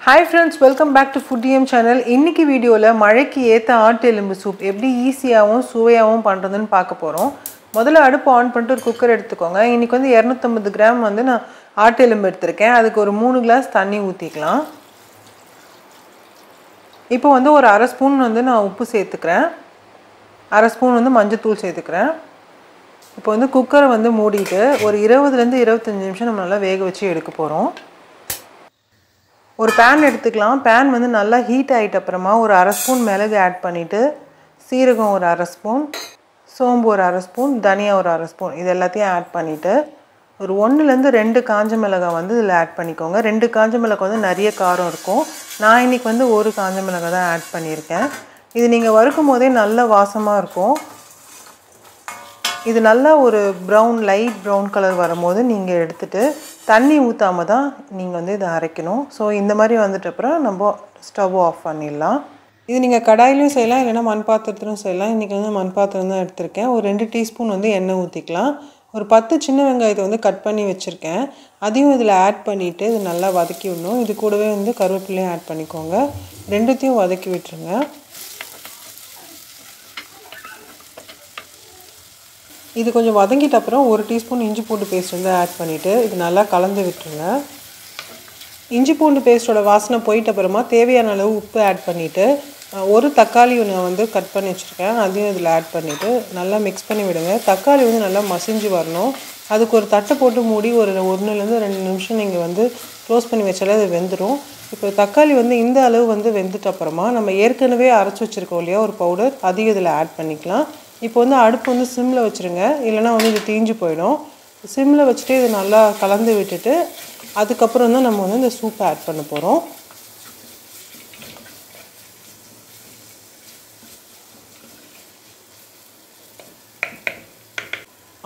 Hi friends, welcome back to Foodiem channel. இன்னைக்கு வீடியோல மழைக்கு ஏத்த ஆட்டு எலும்பு சூப் எப்படி ஈஸியாவும் சுவையாவும் பண்றதுன்னு பார்க்க போறோம். முதல்ல அடுப்பு ஆன் பண்ணிட்டு ஒரு குக்கர் எடுத்துக்கோங்க. இன்னைக்கு வந்து 250 கிராம் வந்து நான் ஆட்டு எலும்பு எடுத்துர்க்கேன். அதுக்கு ஒரு 3 கிளாஸ் தண்ணி ஊத்திக்கலாம். இப்போ வந்து ஒரு 1/2 ஸ்பூன் வந்து நான் உப்பு சேர்த்துக்கிறேன். 1/2 ஸ்பூன் வந்து மஞ்சள் தூள் சேர்த்துக்கிறேன். இப்போ வந்து குக்கரை வந்து மூடிட்டு ஒரு 20 ல இருந்து 25 நிமிஷம் நம்ம நல்லா வேக வச்சு எடுக்க போறோம். ஒரு pan எடுத்துக்கலாம். pan வந்து நல்லா ஹீட் ஆயிட்ட அப்புறமா ஒரு 1/2 ஸ்பூன் மிளகு ஆட் பண்ணிட்டு சீரகம் ஒரு 1/2 ஸ்பூன், சோம்பு ஒரு 1/2 ஸ்பூன், தனியா ஒரு 1/2 ஸ்பூன் இது எல்லாத்தையும் ஆட் பண்ணிட்டு ஒரு 1 ல இருந்து 2 காஞ்ச மிளகாய் வந்து இதல ஆட் பண்ணிக்கோங்க. 2 காஞ்ச மிளகாய் வந்து நிறைய காரம் இருக்கும். நான் இன்னைக்கு வந்து ஒரு காஞ்ச மிளகாய் தான் ஆட் பண்ணியிருக்கேன். இது நீங்க வறுக்கும்போதே நல்ல வாசமா இருக்கும். இது நல்லா ஒரு brown light brown color வரும்போது நீங்க எடுத்துட்டு தண்ணி ஊத்தாம தான் நீங்க வந்து இத அரைக்கணும். சோ இந்த மாதிரி வந்துட்ட அப்புறம் நம்ம ஸ்டவ் ஆஃப் பண்ணிடலாம். இது நீங்க கடாயிலயும் செய்யலாம் இல்லனா மண் பாத்திரத்திலும் செய்யலாம். இன்னைக்கு வந்து மண் பாத்திரம் தான் எடுத்துர்க்கேன். ஒரு 2 டீஸ்பூன் வந்து எண்ணெய் ஊத்திக்கலாம். ஒரு 10 சின்ன வெங்காயத்தை வந்து கட் பண்ணி வச்சிருக்கேன். அதையும் இதல ஆட் பண்ணிட்டு இது நல்லா வதக்கி விடணும். இது கூடவே வந்து கறிவேப்பிலையும் ஆட் பண்ணிக்கோங்க. ரெண்டுத்தையும் வதக்கி விட்டுருங்க. இது கொஞ்சம் வதங்கிட்ட அப்புறம் 1 டீஸ்பூன் இஞ்சி பூண்டு பேஸ்ட் வந்து ஆட் பண்ணிட்டு இது நல்லா கலந்து விட்டுருங்க. இஞ்சி பூண்டு பேஸ்டோட வாசனை போயிட்ட அப்புறமா தேவையான அளவு உப்பு ஆட் பண்ணிட்டு ஒரு தக்காளி நான் வந்து கட் பண்ணி வச்சிருக்கேன். அதையும் இதல ஆட் பண்ணிட்டு நல்லா mix பண்ணி விடுங்க. தக்காளி வந்து நல்லா மசிஞ்சு வரணும். அதுக்கு ஒரு தட்டை போட்டு மூடி ஒரு 1 ல இருந்து 2 நிமிஷம் நீங்க வந்து க்ளோஸ் பண்ணி வச்சாலே அது வெந்துரும். இப்போ தக்காளி வந்து இந்த அளவு வந்து வெந்துட்ட அப்புறமா நம்ம ஏற்கனவே அரைச்சு வச்சிருக்கோம் இல்லையா ஒரு பவுடர் அதையும் இதல ஆட் பண்ணிக்கலாம். இப்போ வந்து அடுப்பு வந்து சிம்ல வச்சிருங்க. இல்லனா வந்து இது தீஞ்சு போய்டும். சிம்ல வச்சிட்டு இது நல்லா கலந்து விட்டுட்டு அதுக்கு அப்புறம் தான் நம்ம வந்து இந்த சூப் ஆட் பண்ண போறோம்.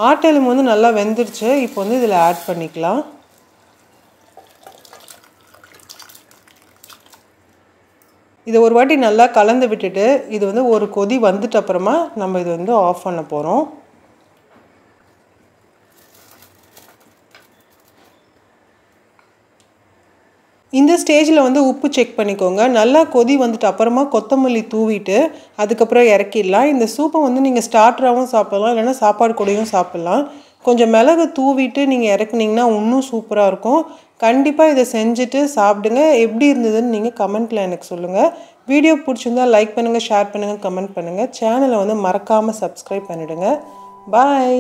ஆட்டு எலும்பு வந்து நல்லா வெந்திருச்சு. இப்போ வந்து இதல ஆட் பண்ணிக்கலாம். இது ஒரு வாட்டி நல்லா கலந்து விட்டுட்டு இது வந்து ஒரு கொதி வந்துட்ட அப்புறமா நம்ம இது வந்து ஆஃப் பண்ண போறோம். இந்த ஸ்டேஜ்ல வந்து உப்பு செக் பண்ணிக்கோங்க. நல்லா கொதி வந்துட்ட அப்புறமா கொத்தமல்லி தூவிட்டு அதுக்கு அப்புறம் இறக்கிடலாம். இந்த சூப்பை வந்து நீங்க ஸ்டார்ட்டராவும் சாப்பிடலாம் இல்லனா சாப்பாடு கூடயும் சாப்பிடலாம். கொஞ்சம் மிளகு தூவிட்டு நீங்க இறக்குனீங்கன்னா இன்னும் சூப்பரா இருக்கும். கண்டிப்பா இத செஞ்சுட்டு சாப்பிடுங்க. எப்படி இருந்ததுன்னு நீங்க கமெண்ட்ல எனக்கு சொல்லுங்க. வீடியோ பிடிச்சிருந்தா லைக் பண்ணுங்க, ஷேர் பண்ணுங்க, கமெண்ட் பண்ணுங்க. சேனலை வந்து மறக்காம Subscribe பண்ணிடுங்க. பை.